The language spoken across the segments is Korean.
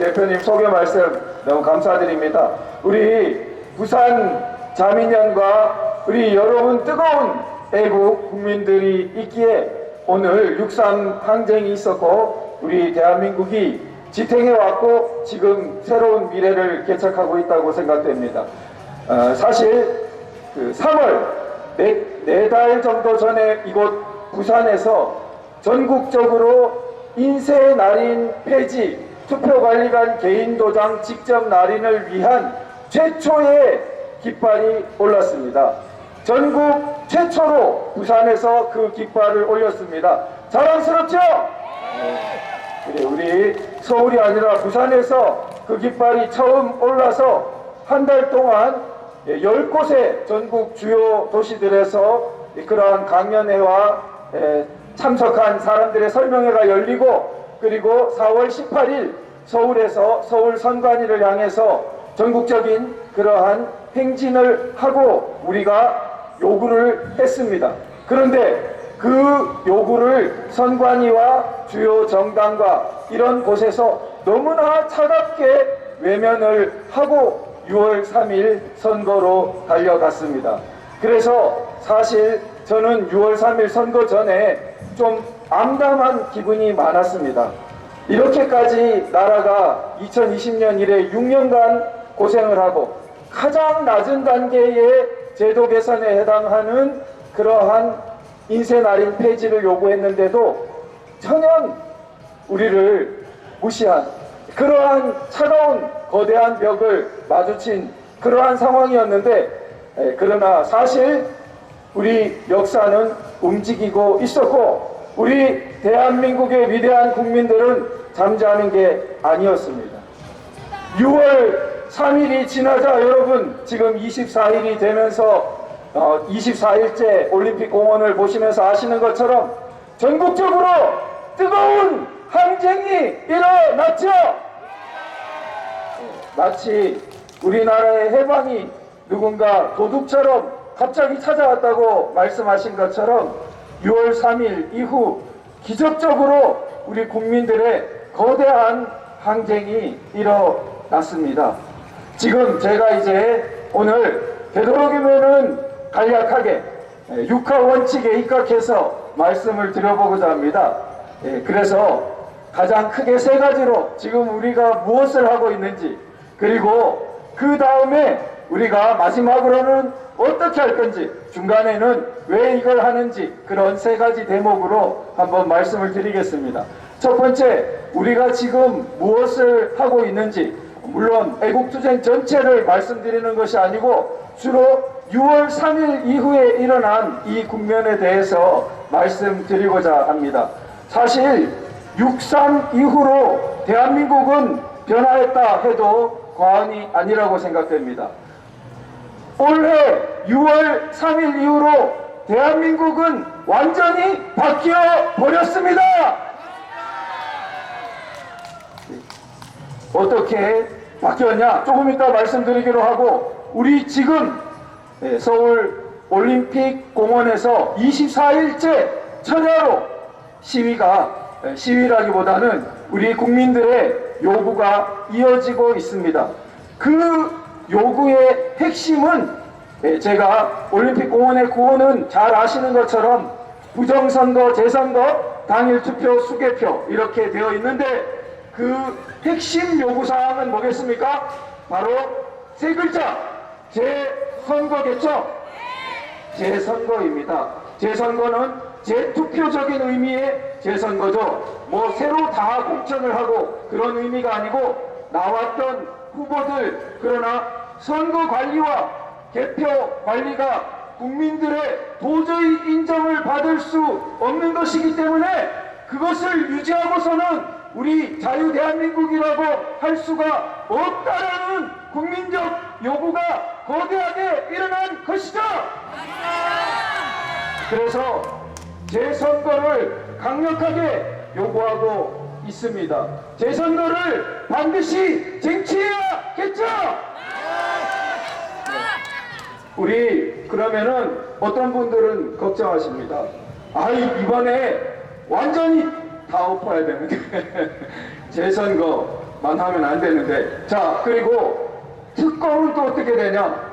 대표님 소개 말씀 너무 감사드립니다. 우리 부산 자민련과 우리 여러분 뜨거운 애국 국민들이 있기에 오늘 6.3 항쟁이 있었고 우리 대한민국이 지탱해 왔고 지금 새로운 미래를 개척하고 있다고 생각됩니다. 사실 그 3월 네 달 정도 전에 이곳 부산에서 전국적으로 인쇄 날인 폐지, 투표관리관 개인 도장 직접 날인을 위한 최초의 깃발이 올랐습니다. 전국 최초로 부산에서 그 깃발을 올렸습니다. 자랑스럽죠? 그래, 우리 서울이 아니라 부산에서 그 깃발이 처음 올라서 한 달 동안 10곳의 전국 주요 도시들에서 그러한 강연회와 참석한 사람들의 설명회가 열리고 그리고 4월 18일 서울에서 서울 선관위를 향해서 전국적인 그러한 행진을 하고 우리가 요구를 했습니다. 그런데 그 요구를 선관위와 주요 정당과 이런 곳에서 너무나 차갑게 외면을 하고 6월 3일 선거로 달려갔습니다. 그래서 사실 저는 6월 3일 선거 전에 좀 암담한 기분이 많았습니다. 이렇게까지 나라가 2020년 이래 6년간 고생을 하고 가장 낮은 단계의 제도 개선에 해당하는 그러한 인쇄 날인 폐지를 요구했는데도 전혀 우리를 무시한 그러한 차가운 거대한 벽을 마주친 그러한 상황이었는데 그러나 사실 우리 역사는 움직이고 있었고 우리 대한민국의 위대한 국민들은 잠자는 게 아니었습니다. 6월 3일이 지나자 여러분 지금 24일이 되면서 24일째 올림픽 공원을 보시면서 아시는 것처럼 전국적으로 뜨거운 항쟁이 일어났죠. 마치 우리나라의 해방이 누군가 도둑처럼 갑자기 찾아왔다고 말씀하신 것처럼 6월 3일 이후 기적적으로 우리 국민들의 거대한 항쟁이 일어났습니다. 지금 제가 이제 오늘 되도록이면은 간략하게 육하 원칙에 입각해서 말씀을 드려보고자 합니다. 그래서 가장 크게 세 가지로 지금 우리가 무엇을 하고 있는지 그리고 그 다음에 우리가 마지막으로는 어떻게 할 건지 중간에는 왜 이걸 하는지 그런 세 가지 대목으로 한번 말씀을 드리겠습니다. 첫 번째, 우리가 지금 무엇을 하고 있는지 물론 애국투쟁 전체를 말씀드리는 것이 아니고 주로 6월 3일 이후에 일어난 이 국면에 대해서 말씀드리고자 합니다. 사실 6.3 이후로 대한민국은 변화했다 해도 과언이 아니라고 생각됩니다. 올해 6월 3일 이후로 대한민국은 완전히 바뀌어 버렸습니다. 어떻게 바뀌었냐? 조금 이따 말씀드리기로 하고 우리 지금 서울 올림픽 공원에서 24일째 천야로 시위라기보다는 우리 국민들의 요구가 이어지고 있습니다. 그 요구의 핵심은 제가 올림픽 공원의 구호는 잘 아시는 것처럼 부정선거, 재선거, 당일 투표, 수개표 이렇게 되어 있는데 그 핵심 요구사항은 뭐겠습니까? 바로 세 글자, 재선거겠죠? 재선거입니다. 재선거는 재투표적인 의미의 재선거죠. 뭐 새로 다 공천을 하고 그런 의미가 아니고 나왔던 후보들 그러나 선거 관리와 개표 관리가 국민들의 도저히 인정을 받을 수 없는 것이기 때문에 그것을 유지하고서는 우리 자유 대한민국이라고 할 수가 없다라는 국민적 요구가 거대하게 일어난 것이죠. 그래서 재선거를 강력하게 요구하고 있습니다. 재선거를 반드시 쟁취해야겠죠. 우리 그러면은 어떤 분들은 걱정하십니다. 이번에 완전히 다 엎어야 되는데 재선거 것만 하면 안 되는데. 자, 그리고 특검은 또 어떻게 되냐?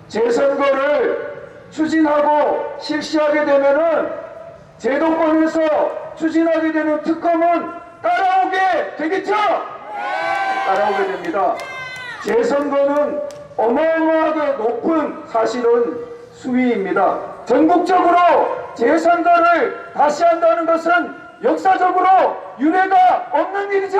재선거를 추진하고 실시하게 되면은 제도권에서 추진하게 되는 특검은 따라오게 되겠죠? 따라오게 됩니다. 재선거는 어마어마하게 높은 사실은 수위입니다. 전국적으로 재선거를 다시 한다는 것은 역사적으로 유례가 없는 일이죠.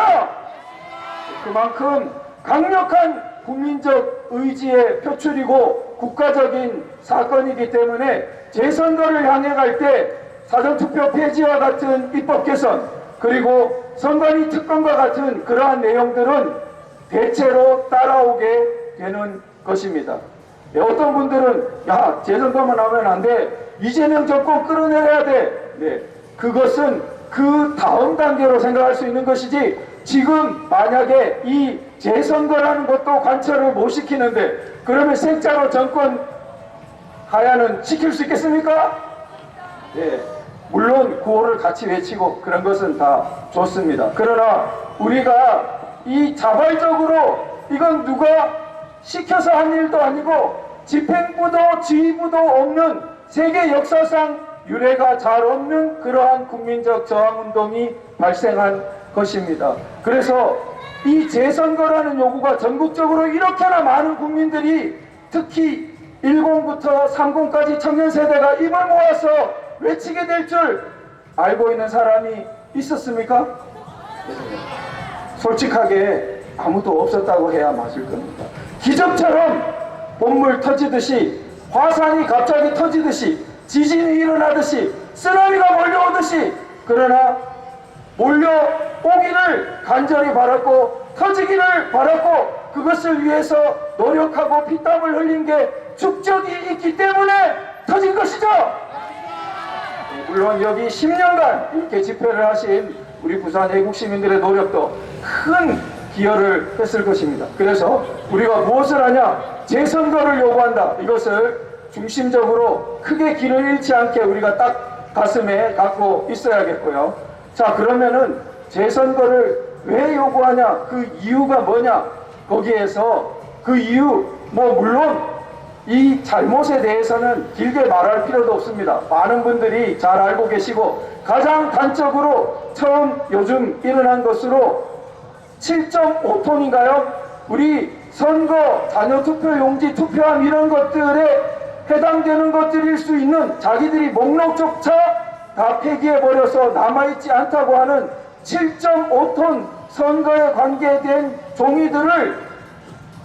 그만큼 강력한 국민적 의지의 표출이고 국가적인 사건이기 때문에 재선거를 향해 갈 때 사전투표 폐지와 같은 입법 개선, 그리고 선관위 특검과 같은 그러한 내용들은 대체로 따라오게 되는 것입니다. 어떤 분들은 야, 재선거만 하면 안 돼, 이재명 정권 끌어내려야 돼. 네, 그것은 그 다음 단계로 생각할 수 있는 것이지, 지금 만약에 이 재선거라는 것도 관철을 못 시키는데 그러면 생짜로 정권 하야는 시킬 수 있겠습니까? 예, 물론 구호를 같이 외치고 그런 것은 다 좋습니다. 그러나 우리가 이 자발적으로, 이건 누가 시켜서 한 일도 아니고 집행부도 지휘부도 없는 세계 역사상 유례가 잘 없는 그러한 국민적 저항운동이 발생한 것입니다. 그래서 이 재선거라는 요구가 전국적으로 이렇게나 많은 국민들이, 특히 10부터 30까지 청년세대가 입을 모아서 외치게 될 줄 알고 있는 사람이 있었습니까? 솔직하게 아무도 없었다고 해야 맞을 겁니다. 기적처럼 본물 터지듯이, 화산이 갑자기 터지듯이, 지진이 일어나듯이, 쓰나미가 몰려오듯이, 그러나 몰려오기를 간절히 바랐고 터지기를 바랐고 그것을 위해서 노력하고 피땀을 흘린 게 축적이 있기 때문에 터진 것이죠. 물론 여기 10년간 이렇게 집회를 하신 우리 부산 애국 시민들의 노력도 큰 기여를 했을 것입니다. 그래서 우리가 무엇을 하냐? 재선거를 요구한다. 이것을 중심적으로 크게 길을 잃지 않게 우리가 딱 가슴에 갖고 있어야겠고요. 자, 그러면은 재선거를 왜 요구하냐? 그 이유가 뭐냐? 거기에서 그 이유, 물론 이 잘못에 대해서는 길게 말할 필요도 없습니다. 많은 분들이 잘 알고 계시고, 가장 단적으로 처음 요즘 일어난 것으로 7.5톤인가요? 우리 선거, 자녀투표용지, 투표함 이런 것들에 해당되는 것들일 수 있는, 자기들이 목록조차 다 폐기해버려서 남아있지 않다고 하는 7.5톤 선거에 관계된 종이들을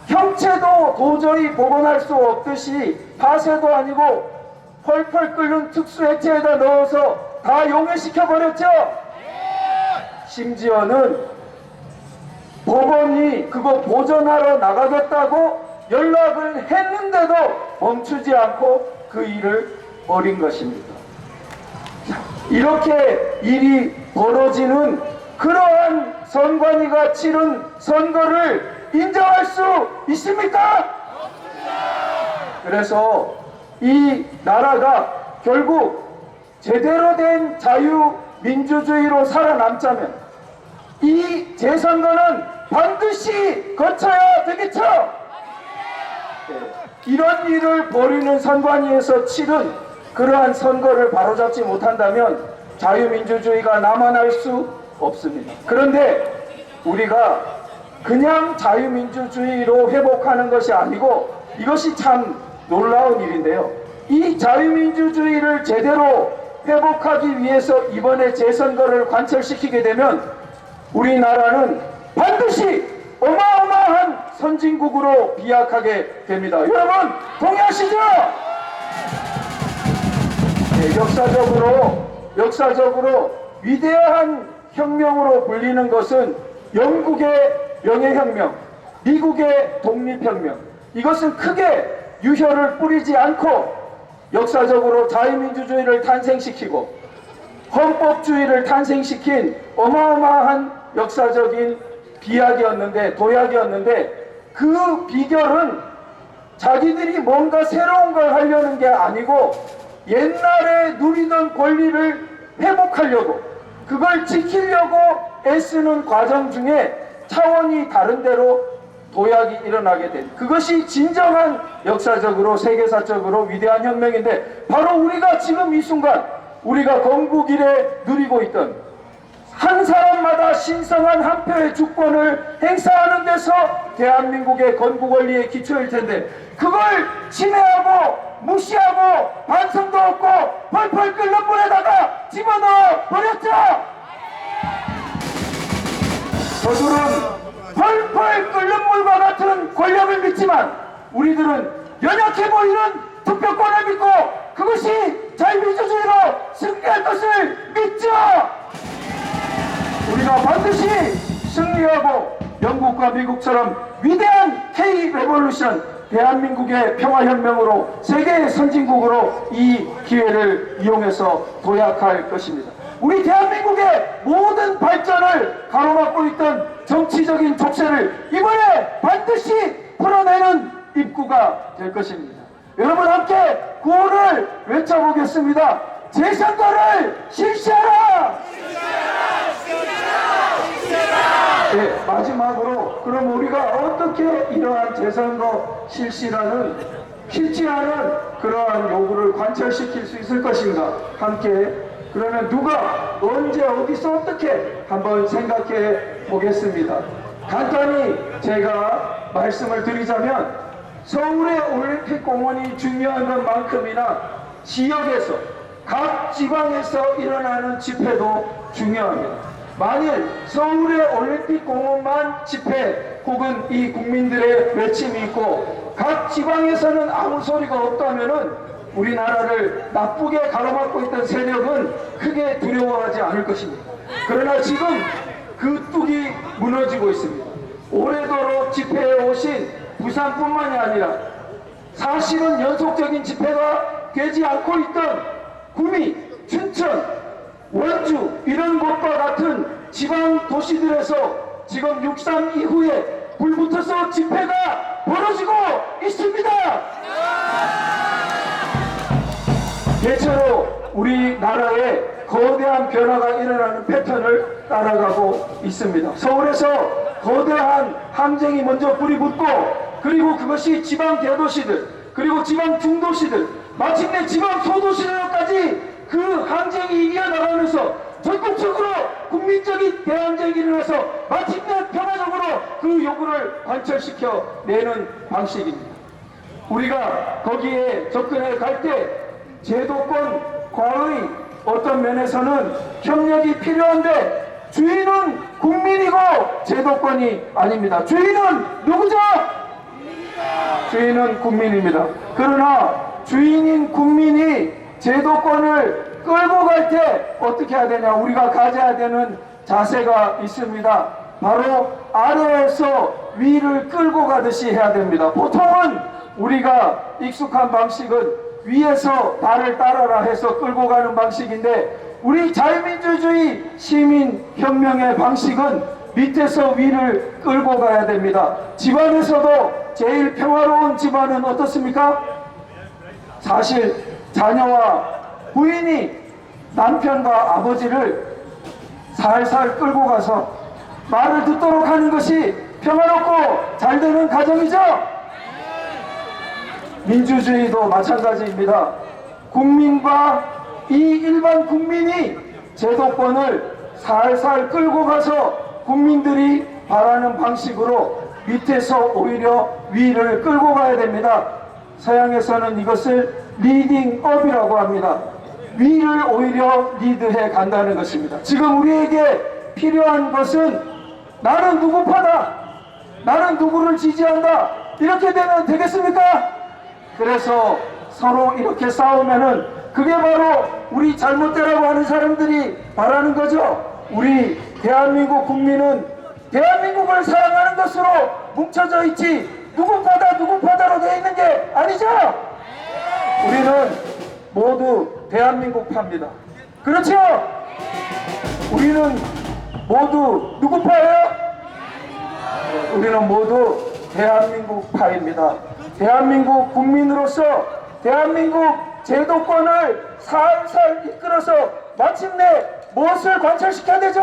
형체도 도저히 복원할 수 없듯이 파쇄도 아니고 펄펄 끓는 특수액체에다 넣어서 다 용해시켜버렸죠. 심지어는 법원이 그거 보전하러 나가겠다고 연락을 했는데도 멈추지 않고 그 일을 벌인 것입니다. 이렇게 일이 벌어지는 그러한 선관위가 치른 선거를 인정할 수 있습니까? 그래서 이 나라가 결국 제대로 된 자유민주주의로 살아남자면 이 재선거는 반드시 거쳐야 되겠죠? 이런 일을 벌이는 선관위에서 치른 그러한 선거를 바로잡지 못한다면 자유민주주의가 남아날 수 없습니다. 그런데 우리가 그냥 자유민주주의로 회복하는 것이 아니고, 이것이 참 놀라운 일인데요. 이 자유민주주의를 제대로 회복하기 위해서 이번에 재선거를 관철시키게 되면 우리나라는 반드시 어마어마한 선진국으로 비약하게 됩니다. 여러분 동의하시죠? 네, 역사적으로 위대한 혁명으로 불리는 것은 영국의 명예혁명, 미국의 독립혁명, 이것은 크게 유혈을 뿌리지 않고 역사적으로 자유민주주의를 탄생시키고 헌법주의를 탄생시킨 어마어마한 역사적인 도약이었는데 그 비결은 자기들이 뭔가 새로운 걸 하려는 게 아니고 옛날에 누리던 권리를 회복하려고, 그걸 지키려고 애쓰는 과정 중에 차원이 다른 데로 도약이 일어나게 된, 그것이 진정한 역사적으로 세계사적으로 위대한 혁명인데, 바로 우리가 지금 이 순간 우리가 건국 이래 누리고 있던 한 사람마다 신성한 한 표의 주권을 행사하는 데서 대한민국의 건국 원리의 기초일 텐데, 그걸 침해하고 무시하고 반성도 없고 펄펄 끓는 물에다가 집어넣어 버렸죠. 저들은 펄펄 끓는 물과 같은 권력을 믿지만, 우리들은 연약해 보이는 투표권을 믿고 그것이 자유민주주의로 승리할 것을 믿죠. 우리가 반드시 승리하고 영국과 미국처럼 위대한 K-레볼루션, 대한민국의 평화혁명으로 세계의 선진국으로 이 기회를 이용해서 도약할 것입니다. 우리 대한민국의 모든 발전을 가로막고 있던 정치적인 족쇄를 이번에 반드시 풀어내는 입구가 될 것입니다. 여러분 함께 구호를 외쳐보겠습니다. 재선거를 실시하라! 네, 마지막으로 그럼 우리가 어떻게 이러한 재선거 실시하는 그러한 요구를 관철시킬 수 있을 것인가? 함께 그러면 누가 언제 어디서 어떻게 한번 생각해 보겠습니다. 간단히 제가 말씀을 드리자면, 서울의 올림픽 공원이 중요한 것만큼이나 지역에서 각 지방에서 일어나는 집회도 중요합니다. 만일 서울의 올림픽 공원만 집회 혹은 이 국민들의 외침이 있고 각 지방에서는 아무 소리가 없다면은 우리나라를 나쁘게 가로막고 있던 세력은 크게 두려워하지 않을 것입니다. 그러나 지금 그 뚝이 무너지고 있습니다. 오래도록 집회에 오신 부산뿐만이 아니라 사실은 연속적인 집회가 되지 않고 있던 구미, 춘천, 원주 이런 곳과 같은 지방 도시들에서 지금 6.3 이후에 불붙어서 집회가 벌어지고 있습니다. 대체로 우리나라에 거대한 변화가 일어나는 패턴을 따라가고 있습니다. 서울에서 거대한 항쟁이 먼저 불이 붙고, 그리고 그것이 지방 대도시들, 그리고 지방 중도시들, 마침내 지방 소도시들까지 그 항쟁이 이어나가면서 전국적으로 국민적인 대항쟁이 일어나서 마침내 평화적으로 그 요구를 관철시켜 내는 방식입니다. 우리가 거기에 접근해 갈 때 제도권과의 어떤 면에서는 협력이 필요한데, 주인은 국민이고 제도권이 아닙니다. 주인은 누구죠? 주인은 국민입니다. 그러나 주인인 국민이 제도권을 끌고 갈 때 어떻게 해야 되냐? 우리가 가져야 되는 자세가 있습니다. 바로 아래에서 위를 끌고 가듯이 해야 됩니다. 보통은 우리가 익숙한 방식은 위에서 나를 따라라 해서 끌고 가는 방식인데, 우리 자유민주주의 시민혁명의 방식은 밑에서 위를 끌고 가야 됩니다. 집안에서도 제일 평화로운 집안은 어떻습니까? 사실 자녀와 부인이 남편과 아버지를 살살 끌고 가서 말을 듣도록 하는 것이 평화롭고 잘 되는 가정이죠? 민주주의도 마찬가지입니다. 국민과 이 일반 국민이 제도권을 살살 끌고 가서 국민들이 바라는 방식으로 밑에서 오히려 위를 끌고 가야 됩니다. 서양에서는 이것을 리딩업이라고 합니다. 위를 오히려 리드해 간다는 것입니다. 지금 우리에게 필요한 것은 나는 누구파다, 나는 누구를 지지한다, 이렇게 되면 되겠습니까? 그래서 서로 이렇게 싸우면은 그게 바로 우리 잘못되라고 하는 사람들이 바라는 거죠. 우리 대한민국 국민은 대한민국을 사랑하는 것으로 뭉쳐져 있지 누구파다로 되어 있는 게 아니죠. 우리는 모두 대한민국파입니다. 그렇죠? 우리는 모두 누구파예요? 우리는 모두 대한민국파입니다. 대한민국 국민으로서 대한민국 제도권을 살살 이끌어서 마침내 무엇을 관철시켜야 되죠?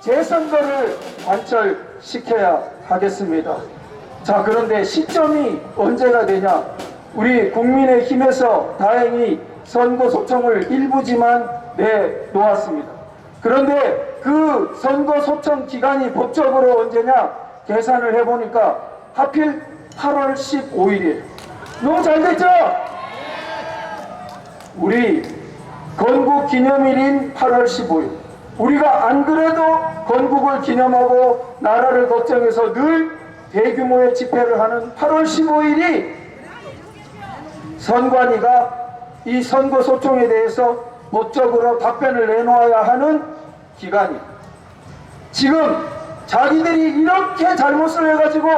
재선거를 관철시켜야 하겠습니다. 자, 그런데 시점이 언제가 되냐? 우리 국민의힘에서 다행히 선거 소청을 일부지만 내놓았습니다. 그런데 그 선거 소청 기간이 법적으로 언제냐? 계산을 해보니까 하필 8월 15일이에요. 너무 잘 됐죠? 우리 건국 기념일인 8월 15일. 우리가 안 그래도 건국을 기념하고 나라를 걱정해서 늘 대규모의 집회를 하는 8월 15일이 선관위가 이 선거 소송에 대해서 법적으로 답변을 내놓아야 하는 기간이, 지금 자기들이 이렇게 잘못을 해가지고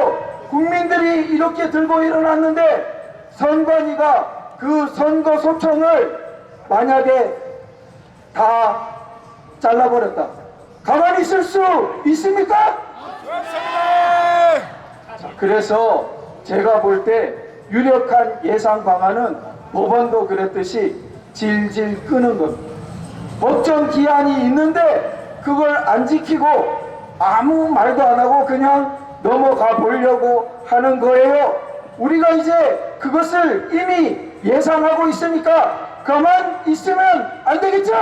국민들이 이렇게 들고 일어났는데 선관위가 그 선거 소송을 만약에 다 잘라버렸다. 가만히 있을 수 있습니까? 자, 그래서 제가 볼 때 유력한 예상 방안은 법원도 그랬듯이 질질 끄는 겁니다. 법정 기한이 있는데 그걸 안 지키고 아무 말도 안 하고 그냥 넘어가 보려고 하는 거예요. 우리가 이제 그것을 이미 예상하고 있으니까 가만 있으면 안 되겠죠?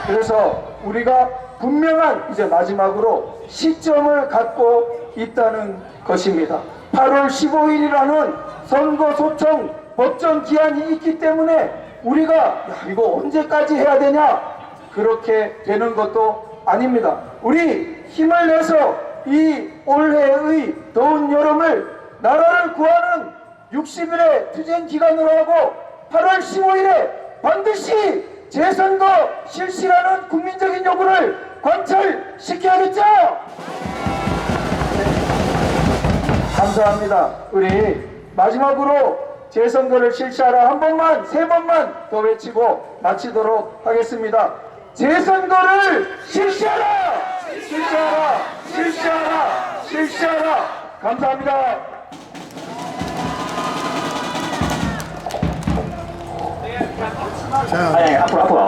그래서 우리가 분명한 이제 마지막으로 시점을 갖고 있다는 것입니다. 8월 15일이라는 선거 소청 법정 기한이 있기 때문에 우리가 야, 이거 언제까지 해야 되냐? 그렇게 되는 것도 아닙니다. 우리 힘을 내서 이 올해의 더운 여름을 나라를 구하는 60일의 투쟁 기간으로 하고 8월 15일에 반드시 재선거 실시라는 국민적인 요구를 관철시켜야겠죠? 감사합니다. 우리 마지막으로 재선거를 실시하라 한 번만, 세 번만 더 외치고 마치도록 하겠습니다. 재선거를 실시하라! 실시하라! 실시하라! 실시하라! 감사합니다. 아니, 앞으로